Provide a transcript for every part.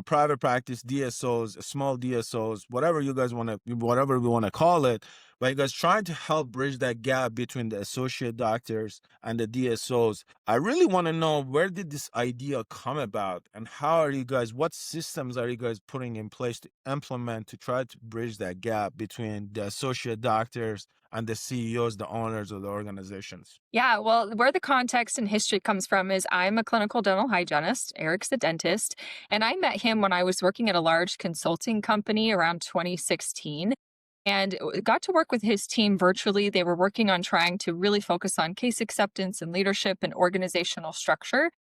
private practice, DSOs, small DSOs, whatever you guys want to, whatever we want to call it. But you guys trying to help bridge that gap between the associate doctors and the DSOs. I really want to know, where did this idea come about, and how are you guys, what systems are you guys putting in place to implement to try to bridge that gap between the associate doctors and the CEOs, the owners of the organizations? Yeah, well, where the context and history comes from is I'm a clinical dental hygienist. Eric's a dentist. And I met him when I was working at a large consulting company around 2016 and got to work with his team virtually. They were working on trying to really focus on case acceptance and leadership and organizational structure.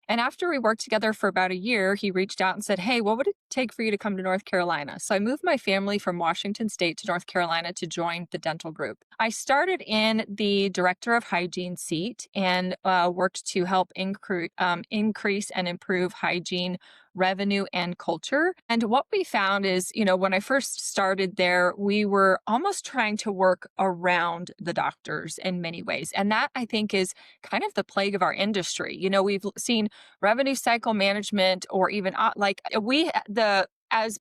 And after we worked together for about a year, he reached out and said, "Hey, what would it take for you to come to North Carolina?" So I moved my family from Washington State to North Carolina to join the dental group. I started in the director of hygiene seat and worked to help increase and improve hygiene revenue and culture. And what we found is, when I first started there, we were almost trying to work around the doctors in many ways. And that, I think, is kind of the plague of our industry. We've seen revenue cycle management, or even as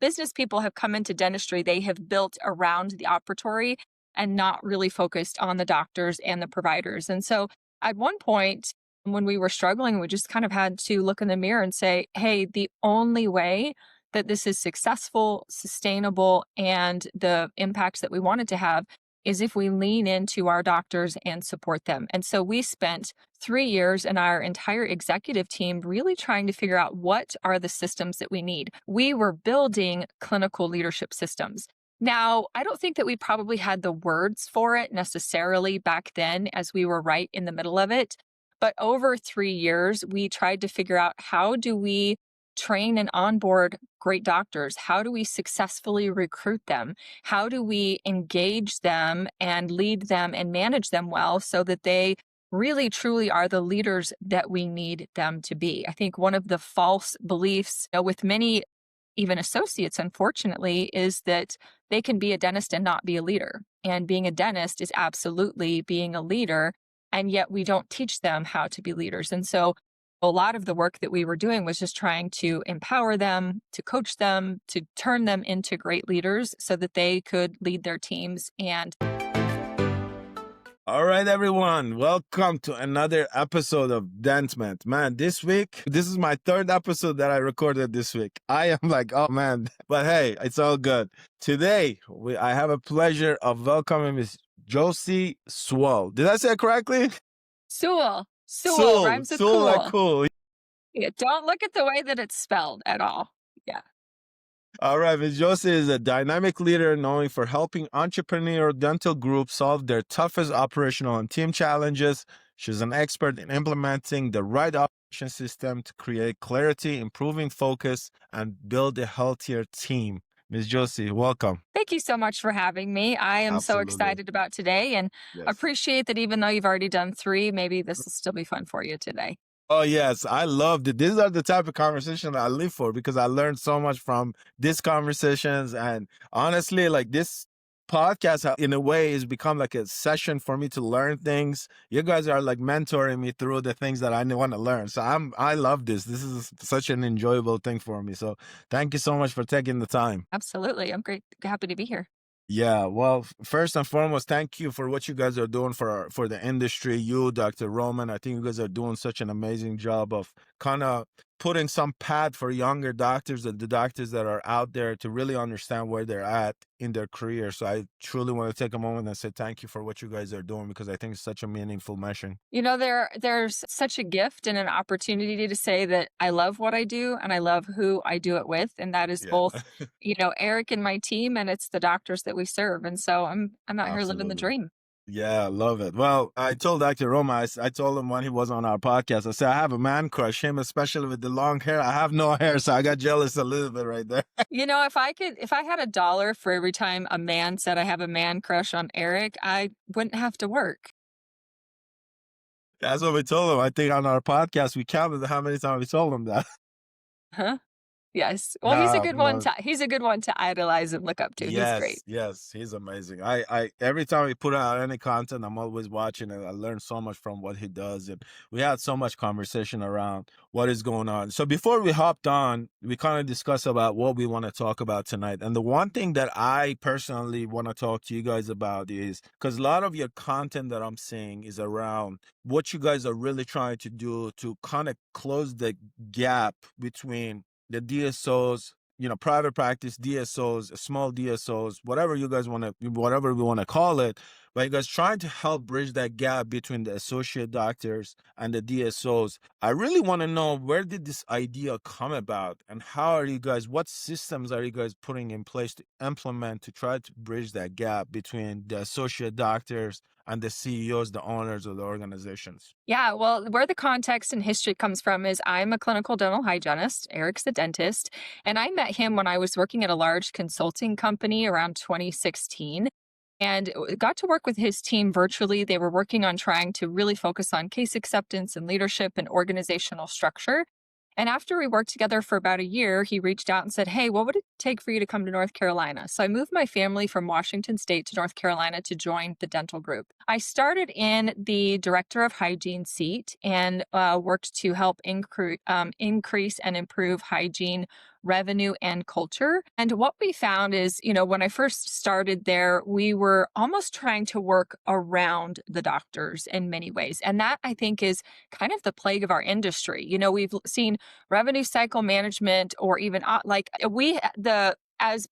business people have come into dentistry, they have built around the operatory and not really focused on the doctors and the providers. And so at one point, when we were struggling, we just kind of had to look in the mirror and say, hey, the only way that this is successful, sustainable, and the impacts that we wanted to have is if we lean into our doctors and support them. And so we spent 3 years and our entire executive team really trying to figure out what are the systems that we need. We were building clinical leadership systems. Now, I don't think that we probably had the words for it necessarily back then, as we were right in the middle of it. But over 3 years, we tried to figure out, how do we train and onboard great doctors? How do we successfully recruit them? How do we engage them and lead them and manage them well so that they really truly are the leaders that we need them to be? I think one of the false beliefs, with many even associates, unfortunately, is that they can be a dentist and not be a leader. And being a dentist is absolutely being a leader. And yet we don't teach them how to be leaders. And so a lot of the work that we were doing was just trying to empower them, to coach them, to turn them into great leaders so that they could lead their teams. And All right, everyone. Welcome to another episode of Dentment. Man, this week, this is my third episode that I recorded this week. I am like, oh man, but hey, it's all good. Today, I have a pleasure of welcoming Miss Josie Sewell. Did I say it correctly? Sewell Sewell, rhymes with Sewell, like cool. cool. Yeah, don't look at the way that it's spelled at all. Yeah. All right, Ms. Josie is a dynamic leader known for helping entrepreneurial dental groups solve their toughest operational and team challenges. She's an expert in implementing the right operation system to create clarity, improving focus, and build a healthier team. Ms. Josie, welcome. Thank you so much for having me. I am so Absolutely. excited about today and Yes. appreciate that even though you've already done three, maybe this will still be fun for you today. Oh, yes. I loved it. These are the type of conversation I live for, because I learned so much from these conversations. And honestly, like, this podcast, in a way, has become like a session for me to learn things. You guys are like mentoring me through the things that I want to learn. So I love this. This is such an enjoyable thing for me. So thank you so much for taking the time. Absolutely. I'm happy to be here. Yeah, well, first and foremost, thank you for what you guys are doing for the industry. You, Dr. Roman, I think you guys are doing such an amazing job of kind of putting some pad for younger doctors, and the doctors that are out there, to really understand where they're at in their career. So I truly want to take a moment and say thank you for what you guys are doing, because I think it's such a meaningful mission. There's such a gift and an opportunity to say that I love what I do and I love who I do it with. And that is Yeah, both, Eric and my team, and it's the doctors that we serve. And so I'm out here living the absolutely. dream. Yeah, I love it. Well, I told Dr. Roma, I told him when he was on our podcast, I said, I have a man crush, him especially with the long hair. I have no hair, so I got jealous a little bit right there. If I had $1 for every time a man said I have a man crush on Eric, I wouldn't have to work. That's what we told him. I think on our podcast, we counted how many times we told him that. Huh? Yes. Well, No, no. he's a good one to idolize and look up to. He's great. Yes, yes, he's amazing. I every time he put out any content, I'm always watching it. I learn so much from what he does, and we had so much conversation around what is going on. So before we hopped on, we kind of discussed about what we want to talk about tonight. And the one thing that I personally want to talk to you guys about is because a lot of your content that I'm seeing is around what you guys are really trying to do to kind of close the gap between the DSOs, private practice DSOs, small DSOs, whatever we want to call it. But you guys trying to help bridge that gap between the associate doctors and the DSOs. I really want to know, where did this idea come about, and what systems are you guys putting in place to implement to try to bridge that gap between the associate doctors and the CEOs, the owners of the organizations? Yeah, well, where the context and history comes from is I'm a clinical dental hygienist, Eric's the dentist, and I met him when I was working at a large consulting company around 2016 and got to work with his team virtually. They were working on trying to really focus on case acceptance and leadership and organizational structure. And after we worked together for about a year, he reached out and said, "Hey, what would it take for you to come to North Carolina?" So I moved my family from Washington State to North Carolina to join the dental group. I started in the director of hygiene seat and worked to help increase and improve hygiene revenue and culture. And what we found is, when I first started there, we were almost trying to work around the doctors in many ways. And that, I think, is kind of the plague of our industry. We've seen revenue cycle management, or even as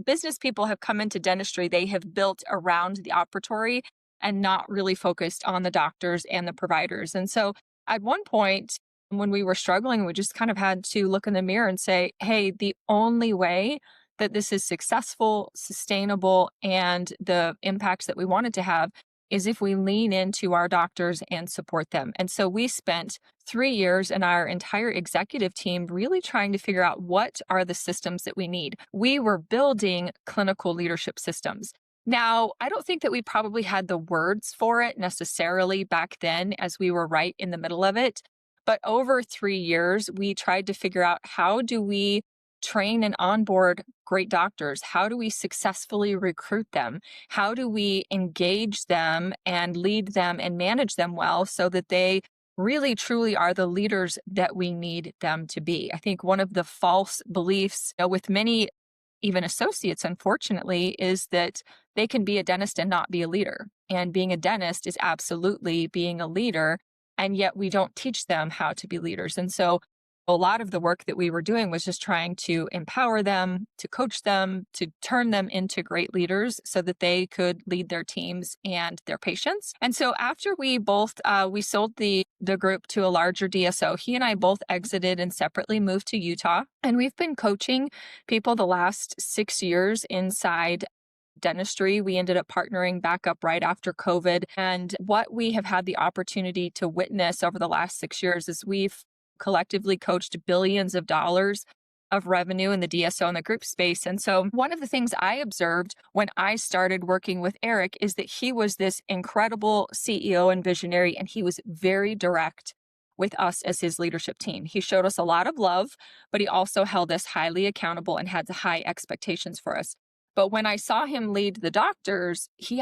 business people have come into dentistry, they have built around the operatory and not really focused on the doctors and the providers. And so at one point, when we were struggling, we just kind of had to look in the mirror and say, hey, the only way that this is successful, sustainable, and the impacts that we wanted to have is if we lean into our doctors and support them. And so we spent 3 years and our entire executive team really trying to figure out what are the systems that we need. We were building clinical leadership systems. Now, I don't think that we probably had the words for it necessarily back then, as we were right in the middle of it. But over 3 years, we tried to figure out, how do we train and onboard great doctors? How do we successfully recruit them? How do we engage them and lead them and manage them well so that they really truly are the leaders that we need them to be? I think one of the false beliefs, with many even associates, unfortunately, is that they can be a dentist and not be a leader. And being a dentist is absolutely being a leader. And yet we don't teach them how to be leaders. And so a lot of the work that we were doing was just trying to empower them, to coach them, to turn them into great leaders so that they could lead their teams and their patients. And so after we both, we sold the group to a larger DSO, he and I both exited and separately moved to Utah. And we've been coaching people the last 6 years inside dentistry. We ended up partnering back up right after COVID. And what we have had the opportunity to witness over the last 6 years is we've collectively coached billions of dollars of revenue in the DSO and the group space. And so one of the things I observed when I started working with Eric is that he was this incredible CEO and visionary, and he was very direct with us as his leadership team. He showed us a lot of love, but he also held us highly accountable and had high expectations for us. But when I saw him lead the doctors, he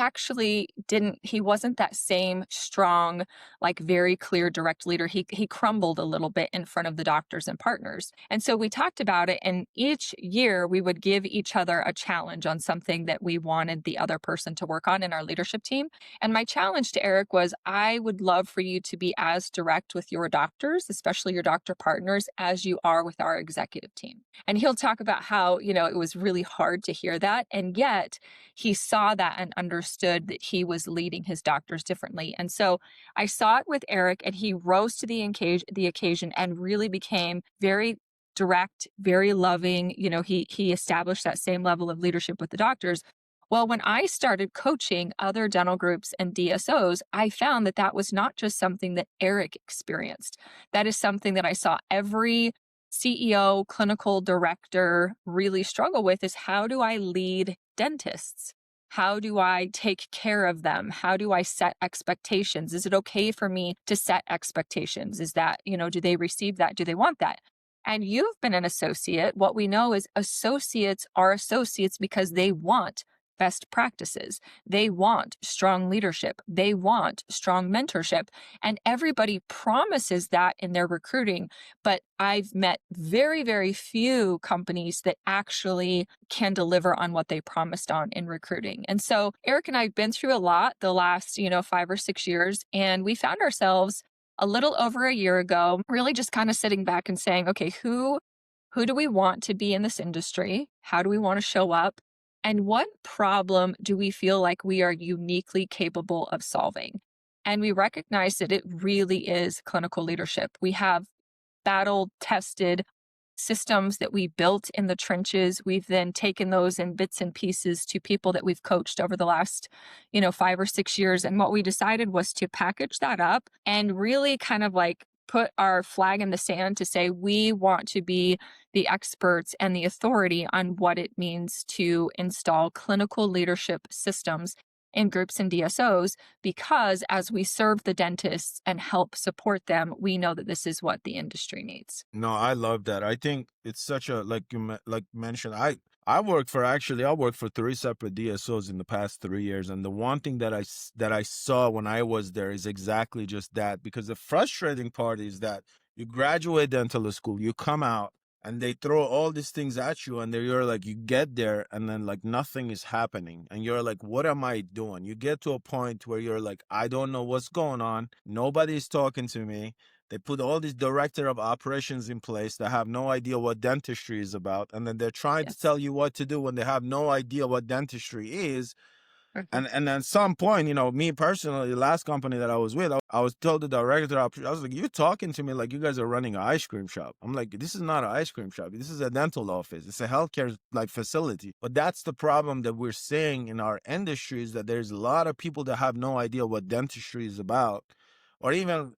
wasn't that same strong, like very clear, direct leader. He crumbled a little bit in front of the doctors and partners. And so we talked about it, and each year we would give each other a challenge on something that we wanted the other person to work on in our leadership team. And my challenge to Eric was, I would love for you to be as direct with your doctors, especially your doctor partners, as you are with our executive team. And he'll talk about how, it was really hard to hear that. And yet he saw that and understood that he was leading his doctors differently. And so I saw it with Eric, and he rose to the occasion and really became very direct, very loving. He established that same level of leadership with the doctors. Well, when I started coaching other dental groups and DSOs, I found that that was not just something that Eric experienced. That is something that I saw every CEO, clinical director really struggle with, is, how do I lead dentists? How do I take care of them? How do I set expectations? Is it okay for me to set expectations? Is that, do they receive that? Do they want that? And you've been an associate. What we know is associates are associates because they want best practices. They want strong leadership. They want strong mentorship. And everybody promises that in their recruiting. But I've met very, very few companies that actually can deliver on what they promised on in recruiting. And so Eric and I have been through a lot the last, 5 or 6 years, and we found ourselves a little over a year ago, really just kind of sitting back and saying, okay, who do we want to be in this industry? How do we want to show up? And what problem do we feel like we are uniquely capable of solving? And we recognize that it really is clinical leadership. We have battle tested systems that we built in the trenches. We've then taken those in bits and pieces to people that we've coached over the last, 5 or 6 years. And what we decided was to package that up and really kind of like put our flag in the sand to say we want to be the experts and the authority on what it means to install clinical leadership systems in groups and DSOs, because as we serve the dentists and help support them, we know that this is what the industry needs. No, I love that. I think it's such a like like mentioned. I worked for three separate DSOs in the past 3 years, and the one thing that I saw when I was there is exactly just that. Because the frustrating part is that you graduate dental school, you come out, and they throw all these things at you, and you're like, you get there, and then like nothing is happening, and you're like, what am I doing? You get to a point where you're like, I don't know what's going on. Nobody's talking to me. They put all these director of operations in place that have no idea what dentistry is about. And then they're trying to Yes. tell you what to do when they have no idea what dentistry is. Mhm. And at some point, me personally, the last company that I was with, I was told the director, I was like, you're talking to me like you guys are running an ice cream shop. I'm like, this is not an ice cream shop. This is a dental office. It's a healthcare like facility. But that's the problem that we're seeing in our industry, is that there's a lot of people that have no idea what dentistry is about. Or even,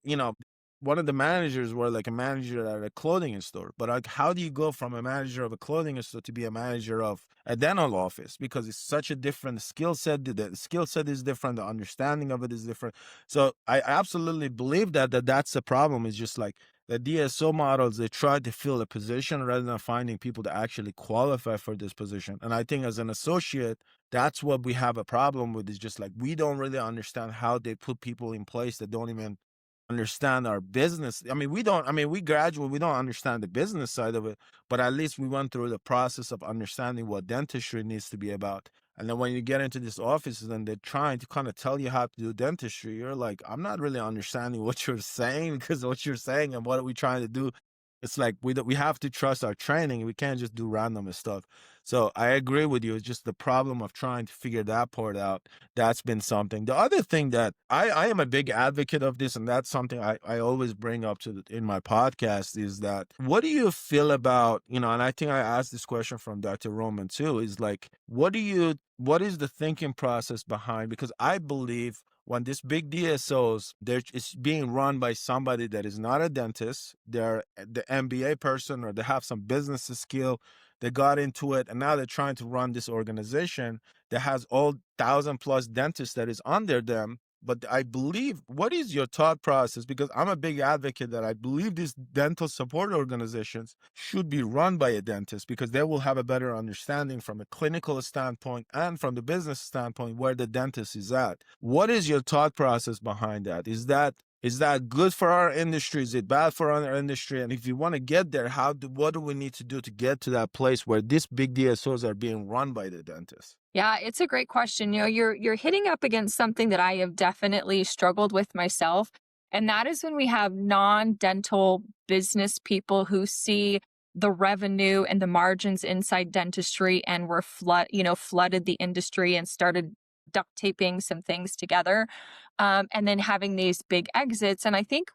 one of the managers were like a manager at a clothing store. But like, how do you go from a manager of a clothing store to be a manager of a dental office? Because it's such a different skill set. The skill set is different. The understanding of it is different. So I absolutely believe that's the problem. Is just like the DSO models, they try to fill a position rather than finding people that actually qualify for this position. And I think as an associate, that's what we have a problem with, is just like we don't really understand how they put people in place that don't even understand our business. We graduate, we don't understand the business side of it, but at least we went through the process of understanding what dentistry needs to be about. And then when you get into these offices and they're trying to kind of tell you how to do dentistry, you're like, I'm not really understanding what you're saying, because what you're saying and what are we trying to do? It's like we have to trust our training. We can't just do random stuff. So I agree with you. It's just the problem of trying to figure that part out. That's been something. The other thing that I am a big advocate of this, and that's something I always bring up in my podcast, is that what do you feel about, and I think I asked this question from Dr. Roman too, is like, what is the thinking process behind? Because I believe when this big DSOs, it's being run by somebody that is not a dentist, they're the MBA person, or they have some business skill, they got into it, and now they're trying to run this organization that has all 1,000+ dentists that is under them. But I believe, what is your thought process? Because I'm a big advocate that I believe these dental support organizations should be run by a dentist, because they will have a better understanding from a clinical standpoint and from the business standpoint where the dentist is at. What is your thought process behind that? Is that good for our industry? Is it bad for our industry? And if you want to get there, what do we need to do to get to that place where these big DSOs are being run by the dentist? Yeah, it's a great question. You're hitting up against something that I have definitely struggled with myself, and that is when we have non-dental business people who see the revenue and the margins inside dentistry, and were flooded the industry and started duct taping some things together, and then having these big exits. And I think,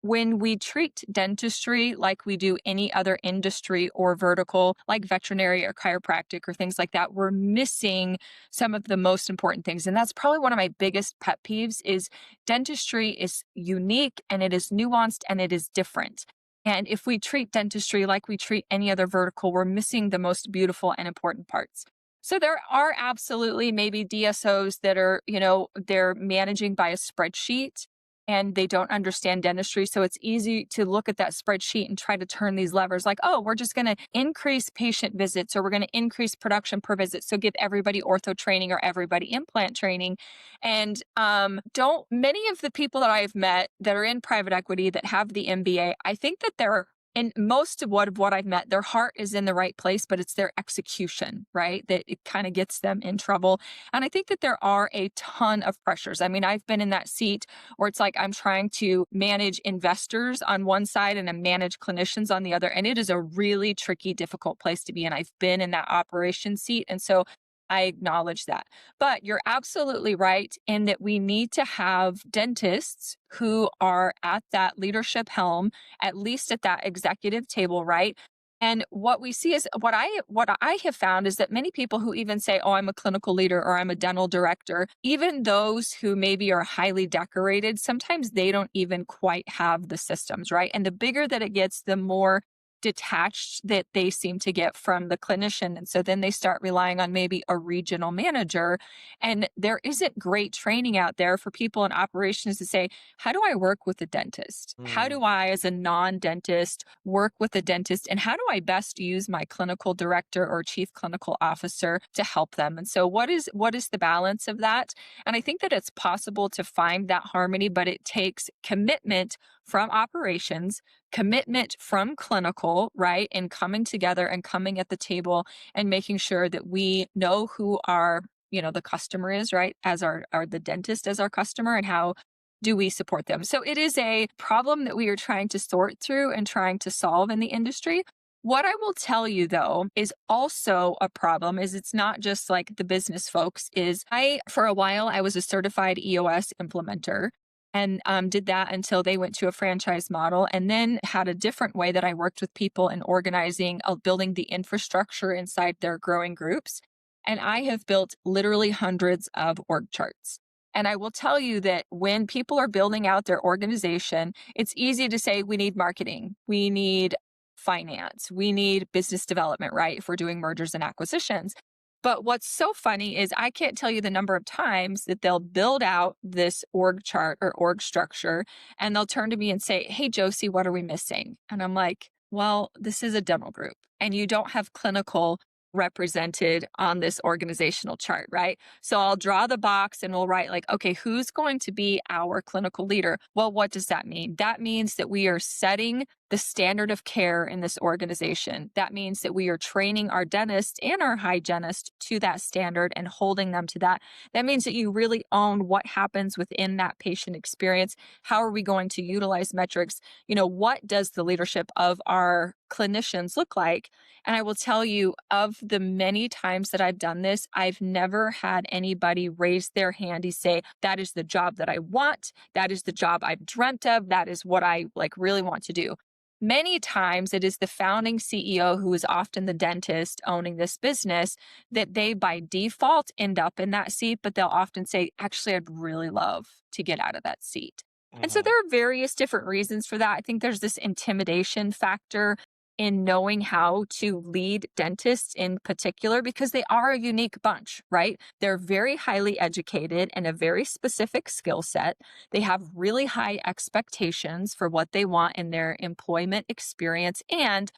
when we treat dentistry like we do any other industry or vertical, like veterinary or chiropractic or things like that, we're missing some of the most important things. And that's probably one of my biggest pet peeves is dentistry is unique and it is nuanced and it is different. And if we treat dentistry like we treat any other vertical, we're missing the most beautiful and important parts. So there are absolutely maybe DSOs that are, they're managing by a spreadsheet, and they don't understand dentistry. So it's easy to look at that spreadsheet and try to turn these levers like, oh, we're just going to increase patient visits or we're going to increase production per visit. So give everybody ortho training or everybody implant training. And don't many of the people that I've met that are in private equity that have the MBA, I think that they're and most of what I've met, their heart is in the right place, but it's their execution, right? That it kind of gets them in trouble. And I think that there are a ton of pressures. I mean, I've been in that seat where it's like I'm trying to manage investors on one side and I manage clinicians on the other. And it is a really tricky, difficult place to be. And I've been in that operation seat. And so I acknowledge that. But you're absolutely right in that we need to have dentists who are at that leadership helm, at least at that executive table, right? And what we see is what I have found is that many people who even say, "Oh, I'm a clinical leader" or "I'm a dental director," even those who maybe are highly decorated, sometimes they don't even quite have the systems, right? And the bigger that it gets, the more detached that they seem to get from the clinician. And so then they start relying on maybe a regional manager. And there isn't great training out there for people in operations to say, how do I work with a dentist? How Mm. do I, as a non dentist, work with a dentist? And how do I best use my clinical director or chief clinical officer to help them? And so what is the balance of that? And I think that it's possible to find that harmony, but it takes commitment from operations, commitment from clinical, right? And coming together and coming at the table and making sure that we know who our, the customer is, right? As our the dentist as our customer, and how do we support them? So it is a problem that we are trying to sort through and trying to solve in the industry. What I will tell you though is also a problem is it's not just like the business folks is for a while I was a certified EOS implementer and did that until they went to a franchise model, and then had a different way that I worked with people in organizing, building the infrastructure inside their growing groups. And I have built literally hundreds of org charts. And I will tell you that when people are building out their organization, it's easy to say we need marketing, we need finance, we need business development, right? If we're doing mergers and acquisitions. But what's so funny is I can't tell you the number of times that they'll build out this org chart or org structure and they'll turn to me and say, "Hey, Josie, what are we missing?" And I'm like, well, this is a demo group and you don't have clinical represented on this organizational chart, right? So I'll draw the box and we'll write like, okay, who's going to be our clinical leader? Well, what does that mean? That means that we are setting the standard of care in this organization. That means that we are training our dentist and our hygienist to that standard and holding them to that. That means that you really own what happens within that patient experience. How are we going to utilize metrics? What does the leadership of our clinicians look like? And I will tell you, of the many times that I've done this, I've never had anybody raise their hand and say, that is the job that I want. That is the job I've dreamt of. That is what I really want to do. Many times it is the founding CEO, who is often the dentist owning this business, that they by default end up in that seat, but they'll often say, actually, I'd really love to get out of that seat. And so Mhm. there are various different reasons for that. I think there's this intimidation factor in knowing how to lead dentists in particular, because they are a unique bunch, right? They're very highly educated and a very specific skill set. They have really high expectations for what they want in their employment experience. And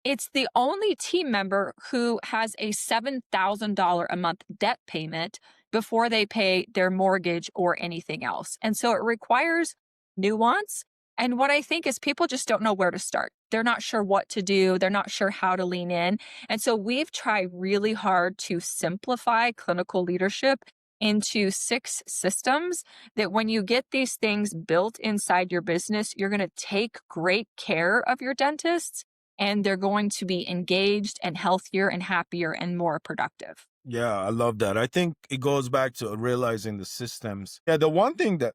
it's the only team member who has a $7,000 a month debt payment before they pay their mortgage or anything else. And so it requires nuance. And what I think is people just don't know where to start. They're not sure what to do. They're not sure how to lean in. And so we've tried really hard to simplify clinical leadership into 6 systems that when you get these things built inside your business, you're going to take great care of your dentists and they're going to be engaged and healthier and happier and more productive. Yeah, I love that. I think it goes back to realizing the systems. Yeah, the one thing that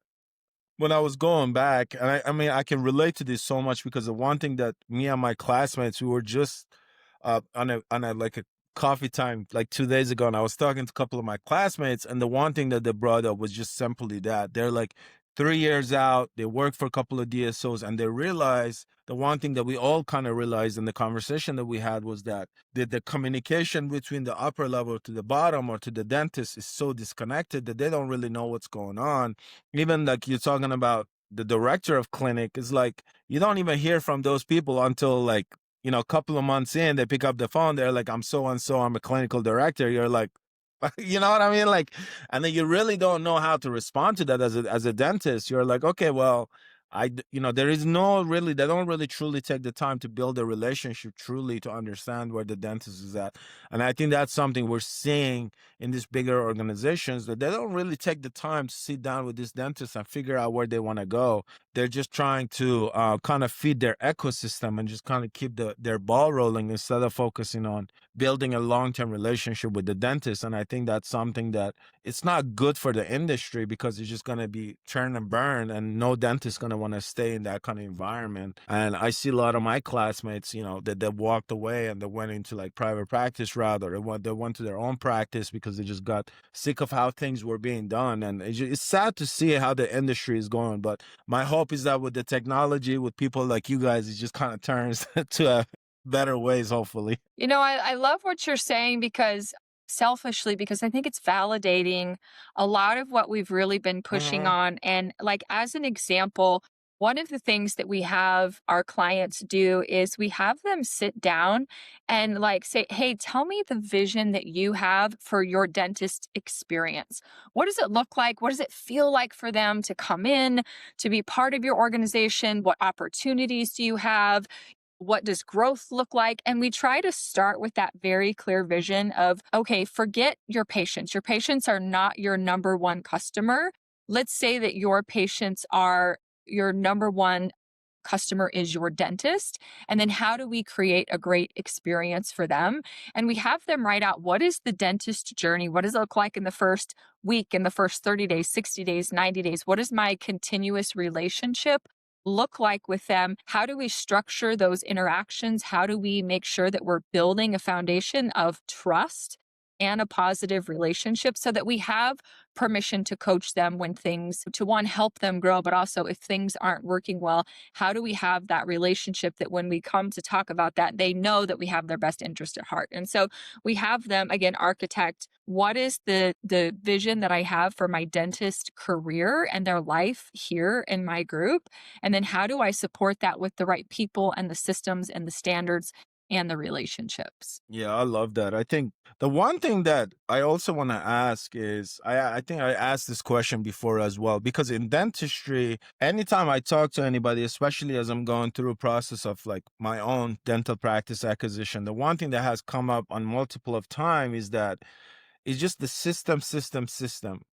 when I was going back, and I mean, I can relate to this so much because the one thing that me and my classmates, we were just on a like a coffee time like 2 days ago, and I was talking to a couple of my classmates, and the one thing that they brought up was just simply that they're like 3 years out, they work for a couple of DSOs, and they realize the one thing that we all kind of realized in the conversation that we had was that the communication between the upper level to the bottom or to the dentist is so disconnected that they don't really know what's going on. Even like you're talking about the director of clinic is like, you don't even hear from those people until like, a couple of months in, they pick up the phone. They're like, I'm so and so, I'm a clinical director. You're like, you know what I mean? Like, and then you really don't know how to respond to that as a dentist. You're like, okay, well, there is no really, they don't really truly take the time to build a relationship truly to understand where the dentist is at. And I think that's something we're seeing in these bigger organizations, that they don't really take the time to sit down with this dentist and figure out where they want to go. They're just trying to kind of feed their ecosystem and just kind of keep their ball rolling instead of focusing on building a long-term relationship with the dentist. And I think that's something that it's not good for the industry, because it's just going to be churn and burn, and no dentist is going to want to stay in that kind of environment. And I see a lot of my classmates, that they walked away and they went into like private practice route, or they went to their own practice because they just got sick of how things were being done. And it's sad to see how the industry is going. But my hope is that with the technology, with people like you guys, it just kind of turns to a better ways, hopefully. I love what you're saying, because selfishly, because I think it's validating a lot of what we've really been pushing Mhm. on. And like, as an example, one of the things that we have our clients do is we have them sit down and like say, hey, tell me the vision that you have for your dentist experience. What does it look like? What does it feel like for them to come in, to be part of your organization? What opportunities do you have? What does growth look like? And we try to start with that very clear vision of, okay, forget your patients. Your patients are not your number one customer. Let's say that your patients are your number one customer is your dentist. And then how do we create a great experience for them? And we have them write out, what is the dentist journey? What does it look like in the first week, in the first 30 days, 60 days, 90 days? What is my continuous relationship look like with them? How do we structure those interactions? How do we make sure that we're building a foundation of trust and a positive relationship, so that we have permission to coach them when things, to one, help them grow, but also if things aren't working well, how do we have that relationship that when we come to talk about that, they know that we have their best interest at heart? And so we have them, again, architect, what is the vision that I have for my dentist career and their life here in my group? And then how do I support that with the right people and the systems and the standards and the relationships? Yeah, I love that. I think the one thing that I also want to ask is, I think I asked this question before as well, because in dentistry, anytime I talk to anybody, especially as I'm going through a process of like my own dental practice acquisition, the one thing that has come up on multiple of time is that it's just the system.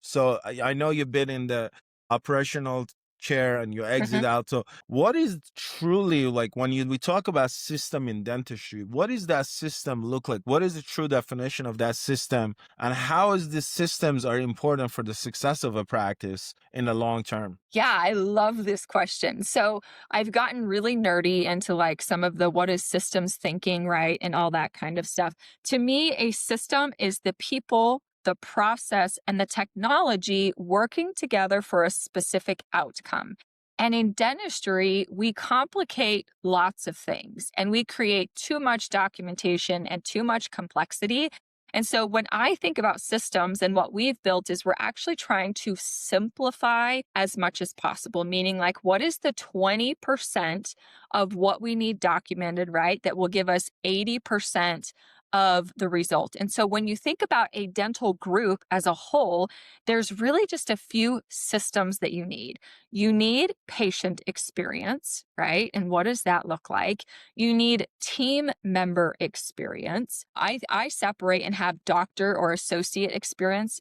So I know you've been in the operational chair and you exit Mhm. out. So what is truly like when we talk about system in dentistry, what is that system look like? What is the true definition of that system? And how is the systems are important for the success of a practice in the long term? Yeah, I love this question. So I've gotten really nerdy into like some of the what is systems thinking, right? And all that kind of stuff. To me, a system is the people, the process, and the technology working together for a specific outcome. And in dentistry, we complicate lots of things and we create too much documentation and too much complexity. And so when I think about systems, and what we've built is we're actually trying to simplify as much as possible, meaning like what is the 20% of what we need documented, right? That will give us 80% of the result. And so when you think about a dental group as a whole, there's really just a few systems that you need. You need patient experience, right? And what does that look like? You need team member experience. I separate and have doctor or associate experience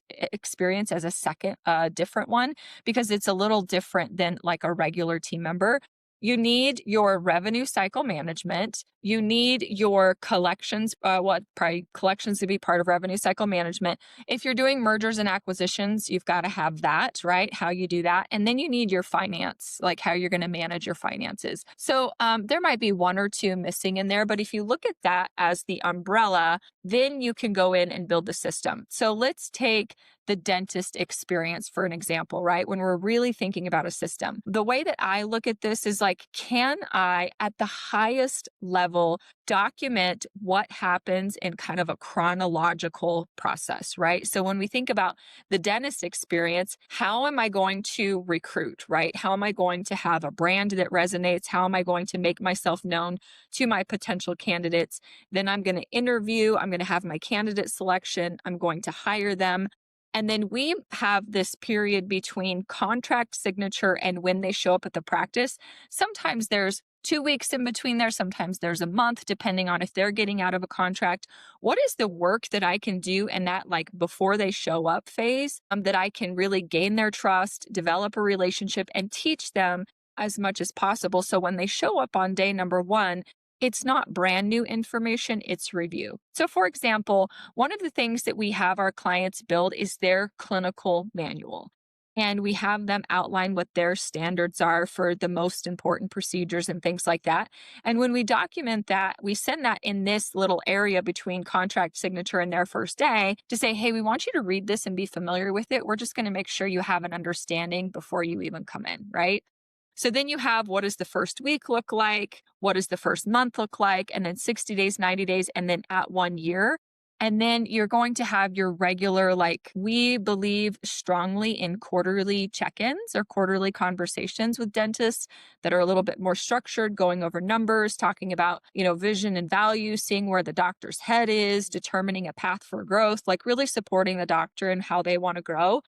as a second different one, because it's a little different than like a regular team member. You need your revenue cycle management. You need your collections, probably collections to be part of revenue cycle management. If you're doing mergers and acquisitions, you've got to have that, right? How you do that. And then you need your finance, like how you're going to manage your finances. So there might be one or two missing in there, but if you look at that as the umbrella, then you can go in and build the system. So let's take the dentist experience, for an example, right? When we're really thinking about a system, the way that I look at this is like, can I, at the highest level, document what happens in kind of a chronological process, right? So when we think about the dentist experience, how am I going to recruit, right? How am I going to have a brand that resonates? How am I going to make myself known to my potential candidates? Then I'm going to interview, I'm going to have my candidate selection, I'm going to hire them. And then we have this period between contract signature and when they show up at the practice. Sometimes there's 2 weeks in between there. Sometimes there's a month, depending on if they're getting out of a contract. What is the work that I can do in that, like, before they show up phase, that I can really gain their trust, develop a relationship, and teach them as much as possible? So when they show up on day number one, it's not brand new information, it's review. So, for example, one of the things that we have our clients build is their clinical manual. And we have them outline what their standards are for the most important procedures and things like that. And when we document that, we send that in this little area between contract signature and their first day to say, hey, we want you to read this and be familiar with it. We're just going to make sure you have an understanding before you even come in, right? So then you have, what does the first week look like? What does the first month look like? And then 60 days, 90 days, and then at 1 year. And then you're going to have your regular, like, we believe strongly in quarterly check-ins or quarterly conversations with dentists that are a little bit more structured, going over numbers, talking about, vision and value, seeing where the doctor's head is, determining a path for growth, like really supporting the doctor and how they want to grow.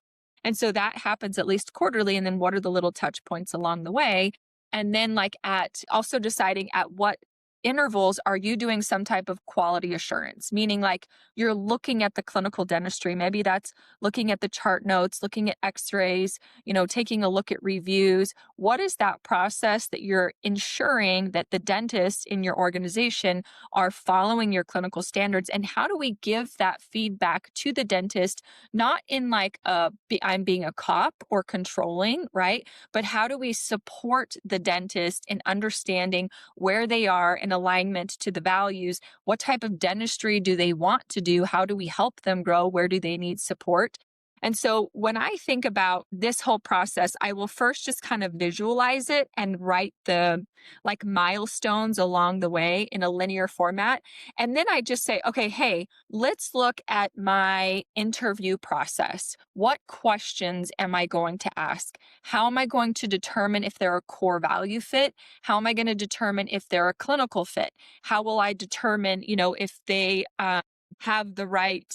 And so that happens at least quarterly. And then what are the little touch points along the way? And then, like, at also deciding at what intervals are you doing some type of quality assurance, meaning like you're looking at the clinical dentistry. Maybe that's looking at the chart notes, looking at x-rays, taking a look at reviews. What is that process that you're ensuring that the dentists in your organization are following your clinical standards? And how do we give that feedback to the dentist, not in like I'm being a cop or controlling, right? But how do we support the dentist in understanding where they are in alignment to the values? What type of dentistry do they want to do? How do we help them grow? Where do they need support? And so when I think about this whole process, I will first just kind of visualize it and write the like milestones along the way in a linear format. And then I just say, okay, hey, let's look at my interview process. What questions am I going to ask? How am I going to determine if they're a core value fit? How am I going to determine if they're a clinical fit? How will I determine, if they have the right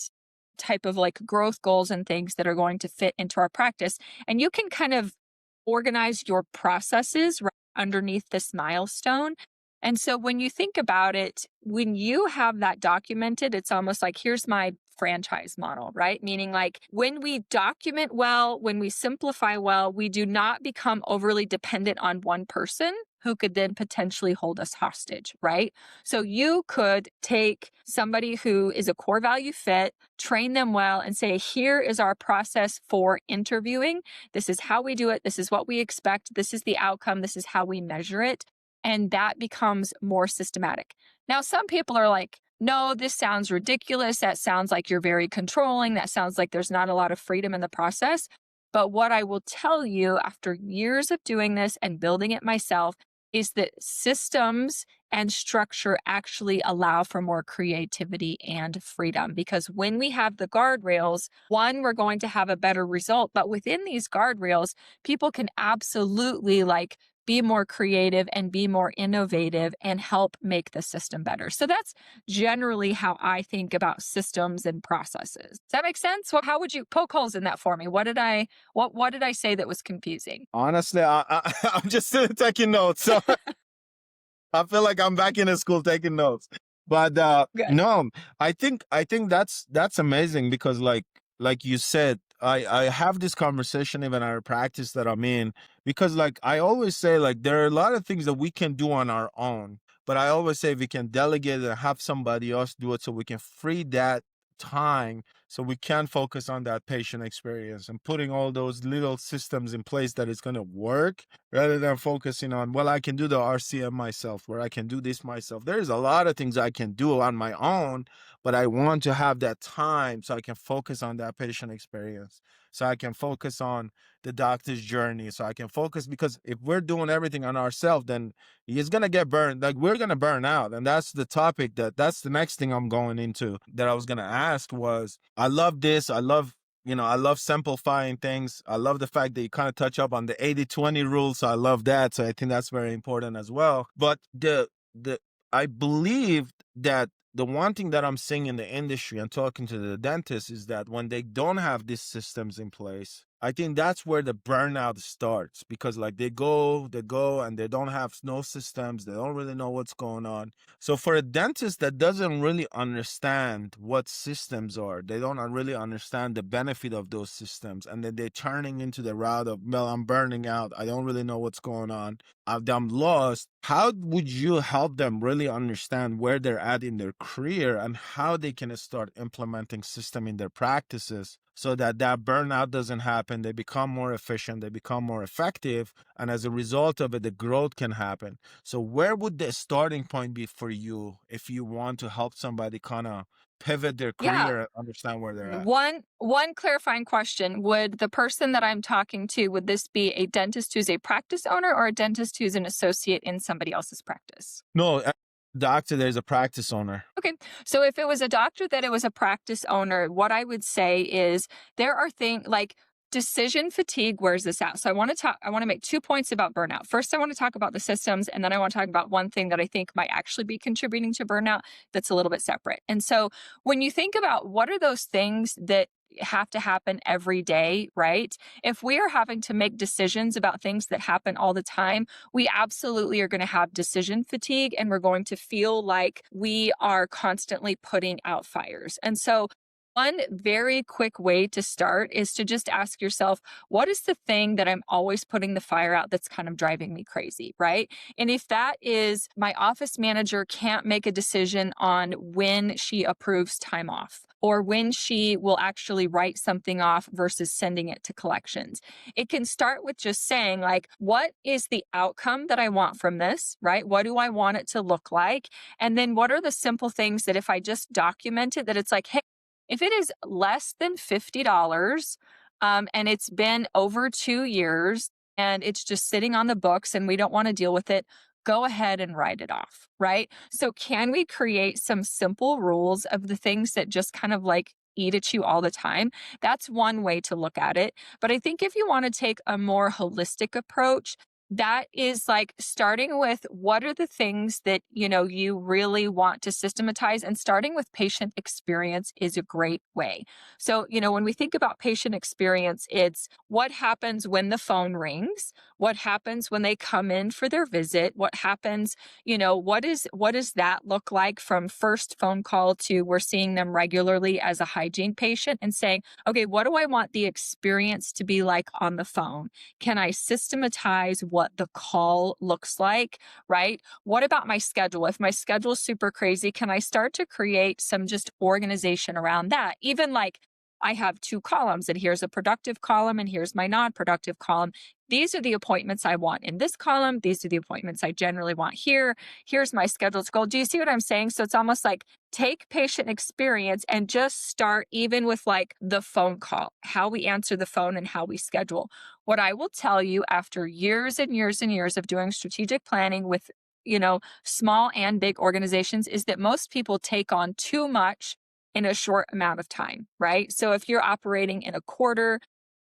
type of like growth goals and things that are going to fit into our practice? And you can kind of organize your processes right underneath this milestone. And so when you think about it, when you have that documented, it's almost like, here's my franchise model, right? Meaning, like, when we document well, when we simplify well, we do not become overly dependent on one person who could then potentially hold us hostage, right? So you could take somebody who is a core value fit, train them well, and say, here is our process for interviewing. This is how we do it. This is what we expect. This is the outcome. This is how we measure it. And that becomes more systematic. Now, some people are like, no, this sounds ridiculous. That sounds like you're very controlling. That sounds like there's not a lot of freedom in the process. But what I will tell you after years of doing this and building it myself is that systems and structure actually allow for more creativity and freedom. Because when we have the guardrails, one, we're going to have a better result. But within these guardrails, people can absolutely like be more creative and be more innovative and help make the system better. So that's generally how I think about systems and processes. Does that make sense? Well, how would you poke holes in that for me? What did I say that was confusing? Honestly, I'm just taking notes. So I feel like I'm back in school taking notes. But Good. no, I think that's amazing because like you said, I have this conversation even at a practice that I'm in, because like I always say, like, there are a lot of things that we can do on our own, but I always say we can delegate and have somebody else do it so we can free that time So we can focus on that patient experience and putting all those little systems in place that is going to work rather than focusing on, well, I can do the RCM myself, or I can do this myself. There's a lot of things I can do on my own, but I want to have that time so I can focus on that patient experience. So I can focus on the doctor's journey. So I can focus, because if we're doing everything on ourselves, then he's gonna get burned. Like, we're gonna burn out. And that's the topic that's the next thing I'm going into that I was gonna ask was, I love this. I love simplifying things. I love the fact that you kind of touch up on the 80-20 rule. So I love that. So I think that's very important as well. But I believe that the one thing that I'm seeing in the industry and talking to the dentists is that when they don't have these systems in place, I think that's where the burnout starts, because like they go and they don't have no systems. They don't really know what's going on. So for a dentist that doesn't really understand what systems are, they don't really understand the benefit of those systems. And then they're turning into the route of, well, I'm burning out. I don't really know what's going on. I'm lost. How would you help them really understand where they're at in their career and how they can start implementing system in their practices so that burnout doesn't happen? They become more efficient, they become more effective, and as a result of it, the growth can happen. So where would the starting point be for you if you want to help somebody kind of pivot their Yeah. career and understand where they're at? One clarifying question: would the person that I'm talking to, would this be a dentist who's a practice owner or a dentist who's an associate in somebody else's practice? No, doctor, there's a practice owner. Okay. So if it was a doctor that it was a practice owner, what I would say is there are things like decision fatigue wears this out. So I want to make 2 points about burnout. First, I want to talk about the systems, and then I want to talk about one thing that I think might actually be contributing to burnout that's a little bit separate. And so when you think about what are those things that have to happen every day, right? If we are having to make decisions about things that happen all the time, we absolutely are going to have decision fatigue, and we're going to feel like we are constantly putting out fires. And so one very quick way to start is to just ask yourself, what is the thing that I'm always putting the fire out that's kind of driving me crazy, right? And if that is my office manager can't make a decision on when she approves time off or when she will actually write something off versus sending it to collections, it can start with just saying, like, what is the outcome that I want from this, right? What do I want it to look like? And then what are the simple things that if I just document it, that it's like, hey, if it is less than $50, and it's been over 2 years and it's just sitting on the books and we don't want to deal with it, go ahead and write it off, right? So, can we create some simple rules of the things that just kind of like eat at you all the time? That's one way to look at it. But I think if you want to take a more holistic approach, that is like starting with what are the things that you really want to systematize, and starting with patient experience is a great way. So when we think about patient experience, it's what happens when the phone rings, what happens when they come in for their visit, what happens, what does that look like from first phone call to we're seeing them regularly as a hygiene patient, and saying, okay, what do I want the experience to be like on the phone? Can I systematize what the call looks like, right? What about my schedule? If my schedule is super crazy, can I start to create some just organization around that? Even like I have 2 columns, and here's a productive column and here's my non-productive column. These are the appointments I want in this column. These are the appointments I generally want here. Here's my scheduled goal. Do you see what I'm saying? So it's almost like take patient experience and just start even with like the phone call, how we answer the phone and how we schedule. What I will tell you after years and years and years of doing strategic planning with, small and big organizations is that most people take on too much in a short amount of time, right? So if you're operating in a quarter,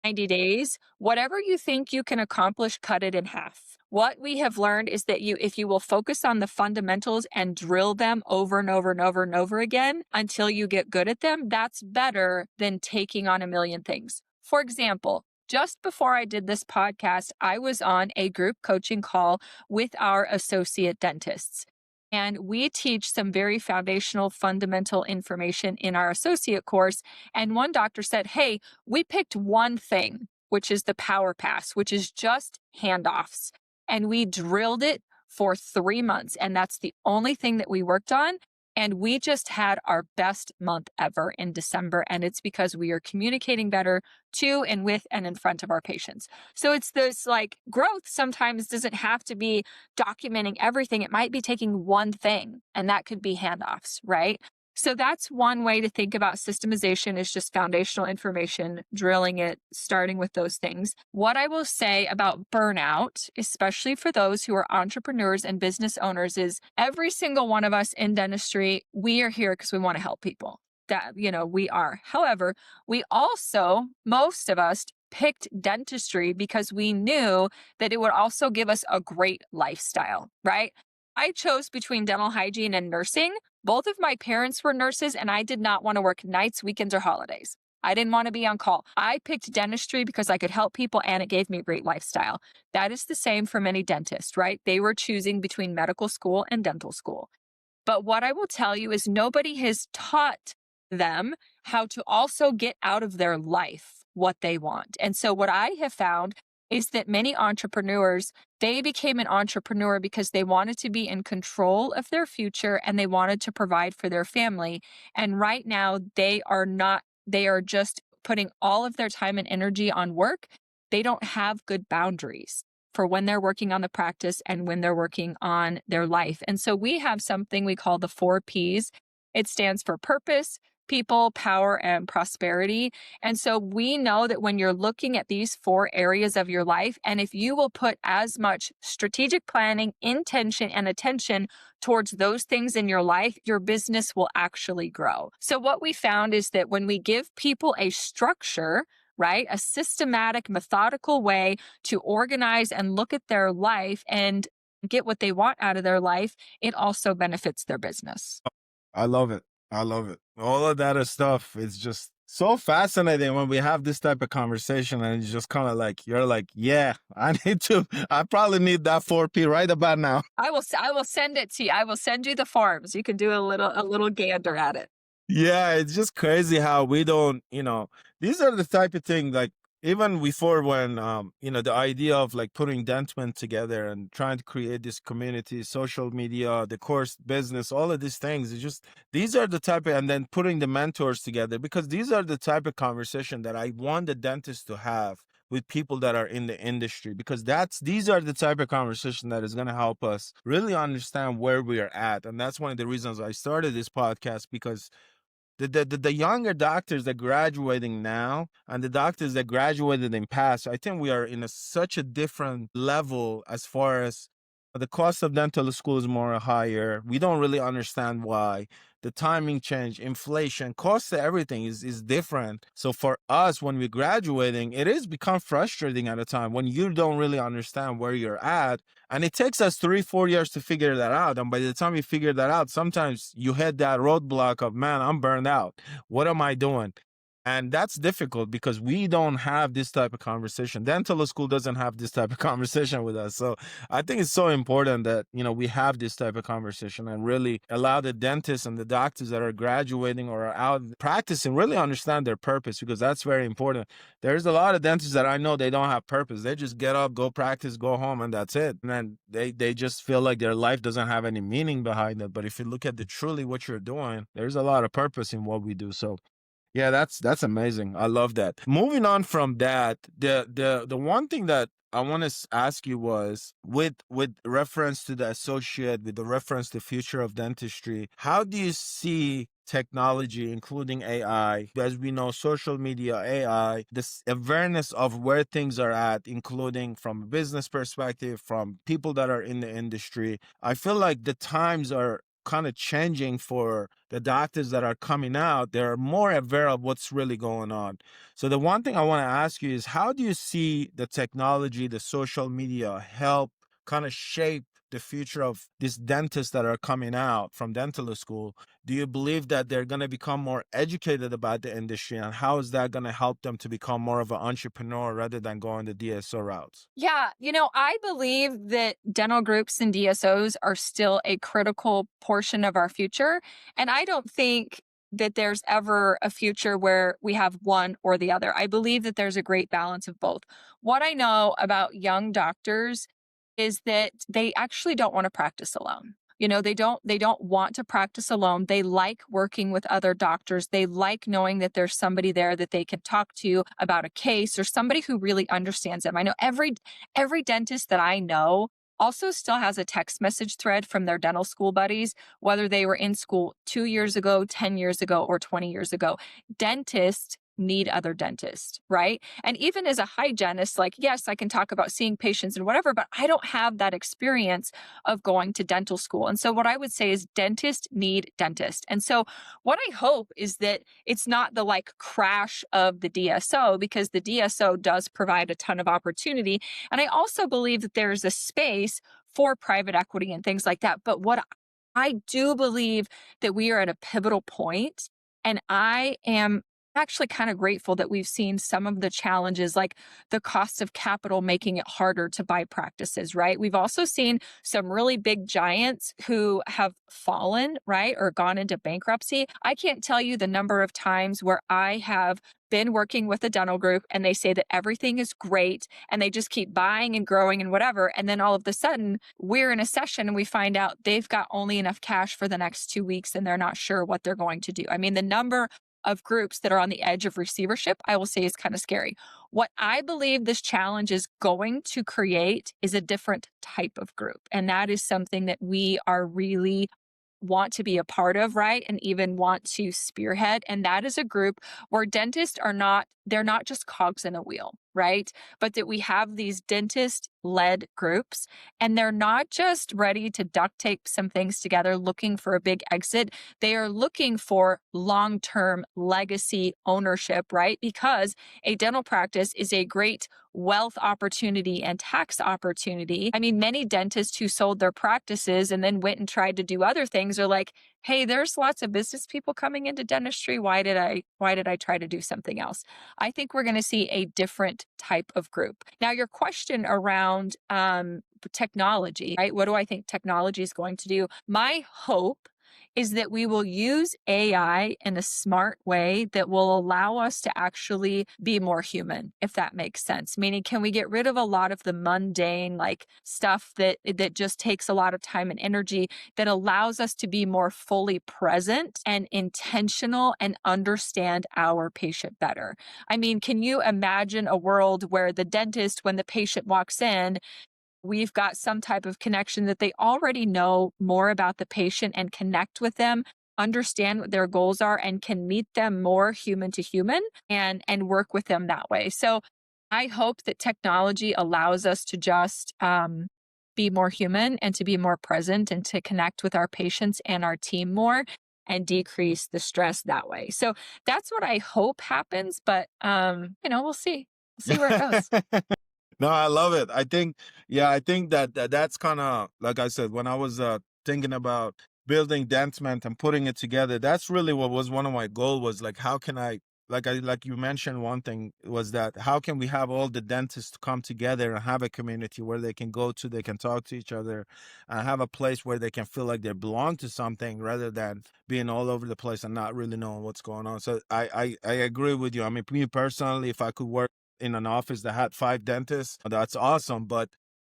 90 days, whatever you think you can accomplish, cut it in half. What we have learned is that if you will focus on the fundamentals and drill them over and over and over and over again until you get good at them, that's better than taking on a million things. For example, just before I did this podcast, I was on a group coaching call with our associate dentists. And we teach some very foundational, fundamental information in our associate course. And one doctor said, hey, we picked one thing, which is the power pass, which is just handoffs. And we drilled it for 3 months. And that's the only thing that we worked on. And we just had our best month ever in December. And it's because we are communicating better to and with and in front of our patients. So it's this like growth sometimes doesn't have to be documenting everything. It might be taking one thing, and that could be handoffs, right? So that's one way to think about systemization is just foundational information, drilling it, starting with those things. What I will say about burnout, especially for those who are entrepreneurs and business owners, is every single one of us in dentistry, we are here because we want to help people. That, we are. However, we also, most of us, picked dentistry because we knew that it would also give us a great lifestyle, right? I chose between dental hygiene and nursing. Both of my parents were nurses, and I did not want to work nights, weekends, or holidays. I didn't want to be on call. I picked dentistry because I could help people and it gave me a great lifestyle. That is the same for many dentists, right? They were choosing between medical school and dental school. But what I will tell you is nobody has taught them how to also get out of their life what they want. And so what I have found is that many entrepreneurs, they became an entrepreneur because they wanted to be in control of their future and they wanted to provide for their family. And right now they are not, they are just putting all of their time and energy on work. They don't have good boundaries for when they're working on the practice and when they're working on their life. And so we have something we call the 4 Ps. It stands for purpose, people, power, and prosperity. And so we know that when you're looking at these 4 areas of your life, and if you will put as much strategic planning, intention, and attention towards those things in your life, your business will actually grow. So what we found is that when we give people a structure, right, a systematic, methodical way to organize and look at their life and get what they want out of their life, it also benefits their business. I love it. I love it. All of that is stuff. It's just so fascinating when we have this type of conversation, and it's just kind of like you're like, yeah, I probably need that 4P right about now. I will send it to you. I will send you the forms. You can do a little gander at it. Yeah, it's just crazy how we don't, these are the type of thing like even before when the idea of like putting Dentman together and trying to create this community, social media, the course business, all of these things, it's just these are the type of and then putting the mentors together because these are the type of conversation that I want the dentist to have with people that are in the industry because these are the type of conversation that is going to help us really understand where we are at. And that's one of the reasons I started this podcast because the younger doctors that graduating now and the doctors that graduated in past, I think we are in such a different level as far as the cost of dental school is more higher. We don't really understand why. The timing change, inflation, cost of everything is different. So for us, when we're graduating, it is become frustrating at a time when you don't really understand where you're at. And it takes us 3-4 years to figure that out. And by the time you figure that out, sometimes you hit that roadblock of, man, I'm burned out. What am I doing? And that's difficult because we don't have this type of conversation. Dental school doesn't have this type of conversation with us. So I think it's so important that, we have this type of conversation and really allow the dentists and the doctors that are graduating or are out practicing really understand their purpose because that's very important. There's a lot of dentists that I know they don't have purpose. They just get up, go practice, go home, and that's it. And then they just feel like their life doesn't have any meaning behind it. But if you look at truly what you're doing, there's a lot of purpose in what we do. So yeah, that's amazing. I love that. Moving on from that, the one thing that I want to ask you was with reference to the associate, with the reference to future of dentistry, how do you see technology, including AI, as we know, social media, AI, this awareness of where things are at, including from a business perspective, from people that are in the industry? I feel like the times are kind of changing for the doctors that are coming out. They're more aware of what's really going on. So the one thing I want to ask you is how do you see the technology, the social media help kind of shape the future of these dentists that are coming out from dental school? Do you believe that they're going to become more educated about the industry, and how is that going to help them to become more of an entrepreneur rather than going the DSO routes? Yeah, I believe that dental groups and DSOs are still a critical portion of our future. And I don't think that there's ever a future where we have one or the other. I believe that there's a great balance of both. What I know about young doctors is that they actually don't want to practice alone. They don't want to practice alone. They like working with other doctors. They like knowing that there's somebody there that they can talk to about a case, or somebody who really understands them. I know every dentist that I know also still has a text message thread from their dental school buddies, whether they were in school 2 years ago, 10 years ago, or 20 years ago. Dentists need other dentists, right? And even as a hygienist, like, yes, I can talk about seeing patients and whatever, but I don't have that experience of going to dental school. And so what I would say is dentists need dentists. And so what I hope is that it's not the like crash of the DSO, because the DSO does provide a ton of opportunity. And I also believe that there's a space for private equity and things like that. But what I do believe that we are at a pivotal point, and I am actually kind of grateful that we've seen some of the challenges, like the cost of capital making it harder to buy practices, right? We've also seen some really big giants who have fallen, right, or gone into bankruptcy. I can't tell you the number of times where I have been working with a dental group and they say that everything is great and they just keep buying and growing and whatever. And then all of a sudden, we're in a session and we find out they've got only enough cash for the next 2 weeks and they're not sure what they're going to do. I mean, the number of groups that are on the edge of receivership, I will say, is kind of scary. What I believe this challenge is going to create is a different type of group. And that is something that we are really want to be a part of, right? And even want to spearhead. And that is a group where dentists are not, they're not just cogs in a wheel, right? But that we have these dentist led groups, and they're not just ready to duct tape some things together looking for a big exit. They are looking for long term legacy ownership, right? Because a dental practice is a great wealth opportunity and tax opportunity. I mean, many dentists who sold their practices and then went and tried to do other things are like, hey, there's lots of business people coming into dentistry. Why did I try to do something else? I think we're going to see a different type of group. Now, your question around technology, right? What do I think technology is going to do? My hope is that we will use AI in a smart way that will allow us to actually be more human, if that makes sense. Meaning, can we get rid of a lot of the mundane, like stuff that just takes a lot of time and energy, that allows us to be more fully present and intentional and understand our patient better? I mean, can you imagine a world where the dentist, when the patient walks in, we've got some type of connection that they already know more about the patient and connect with them, understand what their goals are, and can meet them more human to human and work with them that way. So I hope that technology allows us to just be more human and to be more present and to connect with our patients and our team more and decrease the stress that way. So that's what I hope happens, but we'll see. We'll see where it goes. No, I love it. I think that's kind of like I said when I was thinking about building Dentment and putting it together. That's really what was one of my goal was like, how can like you mentioned, one thing was that how can we have all the dentists come together and have a community where they can go to, they can talk to each other, and have a place where they can feel like they belong to something rather than being all over the place and not really knowing what's going on. So I agree with you. I mean, me personally, if I could work in an office that had 5 dentists, that's awesome. But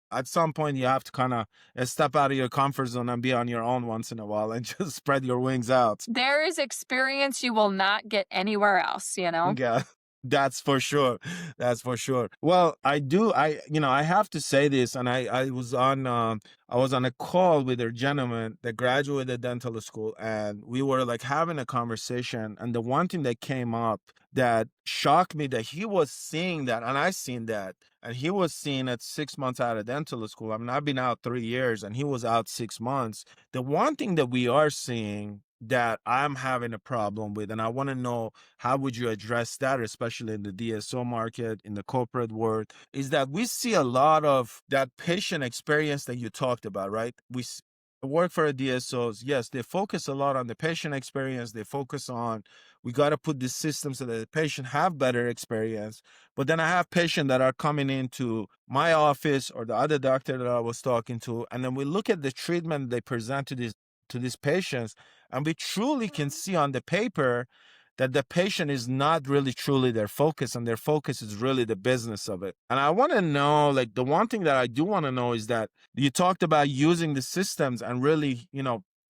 at some point, you have to kind of step out of your comfort zone and be on your own once in a while and just spread your wings out. There is experience you will not get anywhere else, you know? Yeah, that's for sure. That's for sure. Well, I have to say this, and I was on a call with a gentleman that graduated dental school, and we were like having a conversation. And the one thing that came up that shocked me, that he was seeing that, and I seen that, and he was seeing it 6 months out of dental school. I mean, I've been out 3 years, and he was out 6 months. The one thing that we are seeing that I'm having a problem with, and I want to know how would you address that, especially in the DSO market, in the corporate world, is that we see a lot of that patient experience that you talked about, right? Work for a DSOs, yes, they focus a lot on the patient experience. They focus on, we got to put this system so that the patient have better experience. But then I have patients that are coming into my office or the other doctor that I was talking to, and then we look at the treatment they present to these patients, and we truly can see on the paper that the patient is not really truly their focus, and their focus is really the business of it. And I want to know, like, the one thing that I do want to know is that you talked about using the systems and really,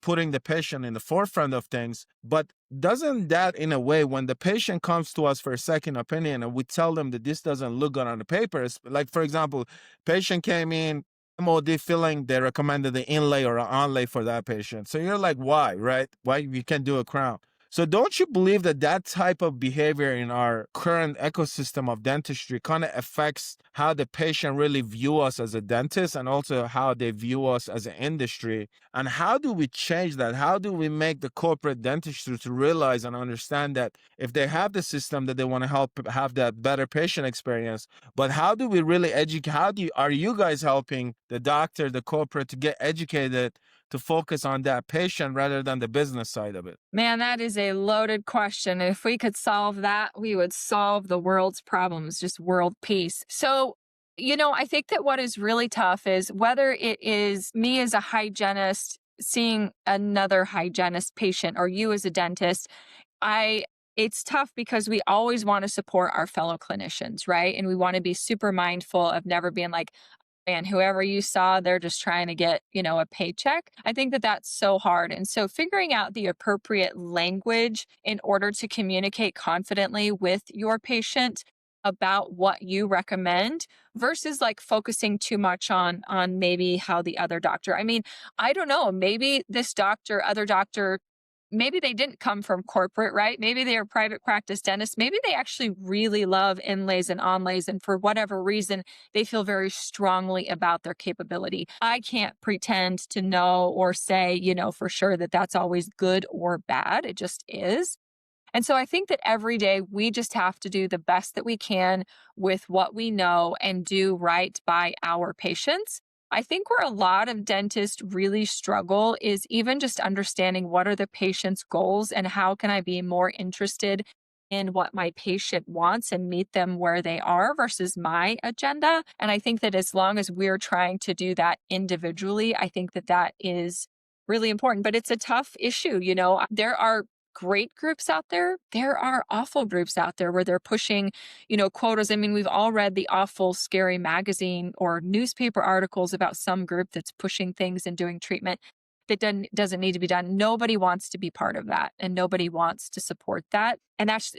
putting the patient in the forefront of things. But doesn't that, in a way, when the patient comes to us for a second opinion and we tell them that this doesn't look good on the paper, like, for example, patient came in, MOD filling, they recommended the inlay or an onlay for that patient. So you're like, why, right? Why you can't do a crown? So don't you believe that that type of behavior in our current ecosystem of dentistry kind of affects how the patient really view us as a dentist, and also how they view us as an industry? And how do we change that? How do we make the corporate dentistry to realize and understand that if they have the system that they want to help have that better patient experience, but how do we really educate? Are you guys helping the doctor, the corporate, to get educated to focus on that patient rather than the business side of it? Man, that is a loaded question. If we could solve that, we would solve the world's problems, just world peace. So, I think that what is really tough is whether it is me as a hygienist seeing another hygienist patient or you as a dentist, I it's tough because we always want to support our fellow clinicians, right? And we want to be super mindful of never being like, and whoever you saw, they're just trying to get, a paycheck. I think that that's so hard. And so figuring out the appropriate language in order to communicate confidently with your patient about what you recommend versus like focusing too much on maybe how the other doctor. I mean, I don't know, maybe this doctor, other doctor, maybe they didn't come from corporate, right? Maybe they are private practice dentists. Maybe they actually really love inlays and onlays. And for whatever reason, they feel very strongly about their capability. I can't pretend to know or say, for sure that that's always good or bad. It just is. And so I think that every day we just have to do the best that we can with what we know and do right by our patients. I think where a lot of dentists really struggle is even just understanding what are the patient's goals and how can I be more interested in what my patient wants and meet them where they are versus my agenda. And I think that as long as we're trying to do that individually, I think that that is really important. But it's a tough issue. There are great groups out there. There are awful groups out there where they're pushing, quotas. I mean, we've all read the awful, scary magazine or newspaper articles about some group that's pushing things and doing treatment that doesn't need to be done. Nobody wants to be part of that, and nobody wants to support that. And that's,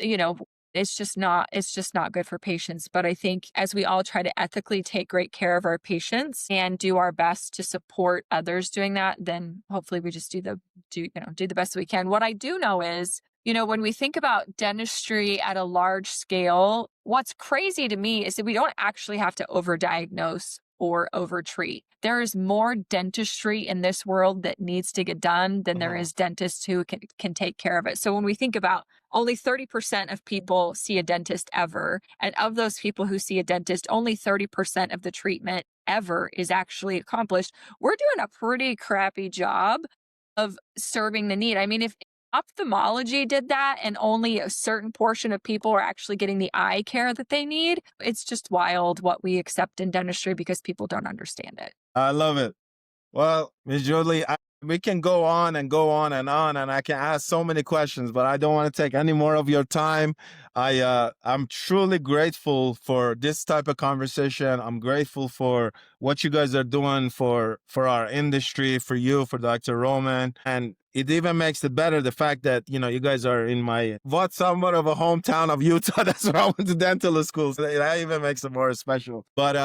it's just not good for patients. But I think as we all try to ethically take great care of our patients and do our best to support others doing that, then hopefully we just do the best we can. What I do know is, when we think about dentistry at a large scale, what's crazy to me is that we don't actually have to overdiagnose or overtreat. There is more dentistry in this world that needs to get done than there is dentists who can take care of it. So when we think about only 30% of people see a dentist ever, and of those people who see a dentist, only 30% of the treatment ever is actually accomplished, we're doing a pretty crappy job of serving the need. I mean, if ophthalmology did that and only a certain portion of people are actually getting the eye care that they need, it's just wild what we accept in dentistry because people don't understand it. I love it. Well, Ms. Jolie, we can go on and go on, and I can ask so many questions, but I don't want to take any more of your time. I'm truly grateful for this type of conversation. I'm grateful for what you guys are doing for our industry, for you, for Dr. Roman, and it even makes it better the fact that you guys are in my somewhat of a hometown of Utah. That's where I went to dental school. So that even makes it more special. But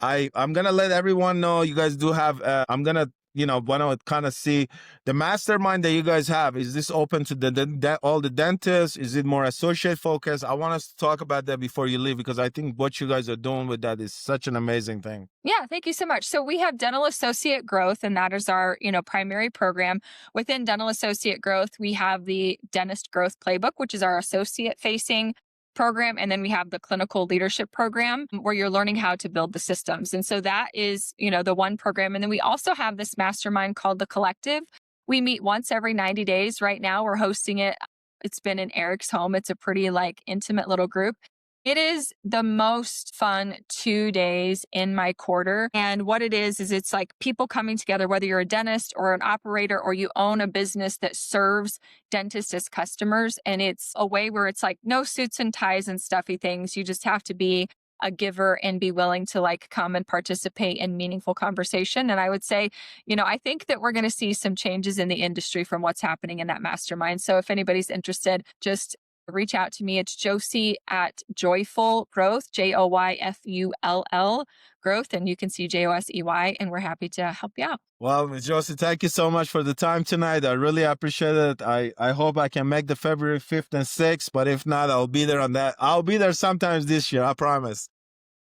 I'm gonna let everyone know you guys do have. I'm gonna want to kind of see the mastermind that you guys have. Is this open to all the dentists? Is it more associate focused? I want us to talk about that before you leave, because I think what you guys are doing with that is such an amazing thing. Yeah, thank you so much. So we have Dental Associate Growth, and that is our, primary program. Within Dental Associate Growth, we have the Dentist Growth Playbook, which is our associate facing program. And then we have the clinical leadership program where you're learning how to build the systems. And so that is, the one program. And then we also have this mastermind called the Collective. We meet once every 90 days. Right now, we're hosting it. It's been in Eric's home. It's a pretty intimate little group. It is the most fun 2 days in my quarter. And what it is it's like people coming together, whether you're a dentist or an operator or you own a business that serves dentists as customers. And it's a way where it's like no suits and ties and stuffy things. You just have to be a giver and be willing to like come and participate in meaningful conversation. And I would say, I think that we're going to see some changes in the industry from what's happening in that mastermind. So if anybody's interested, just reach out to me. It's Josie at Joyful Growth, JOYFULL Growth, and you can see JOSEY, and we're happy to help you out. Well, Ms. Josie, thank you so much for the time tonight. I really appreciate it. I hope I can make the February 5th and 6th, but if not, I'll be there on that. I'll be there sometimes this year, I promise.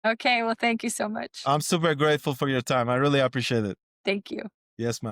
Okay, well, thank you so much. I'm super grateful for your time. I really appreciate it. Thank you. Yes, ma'am.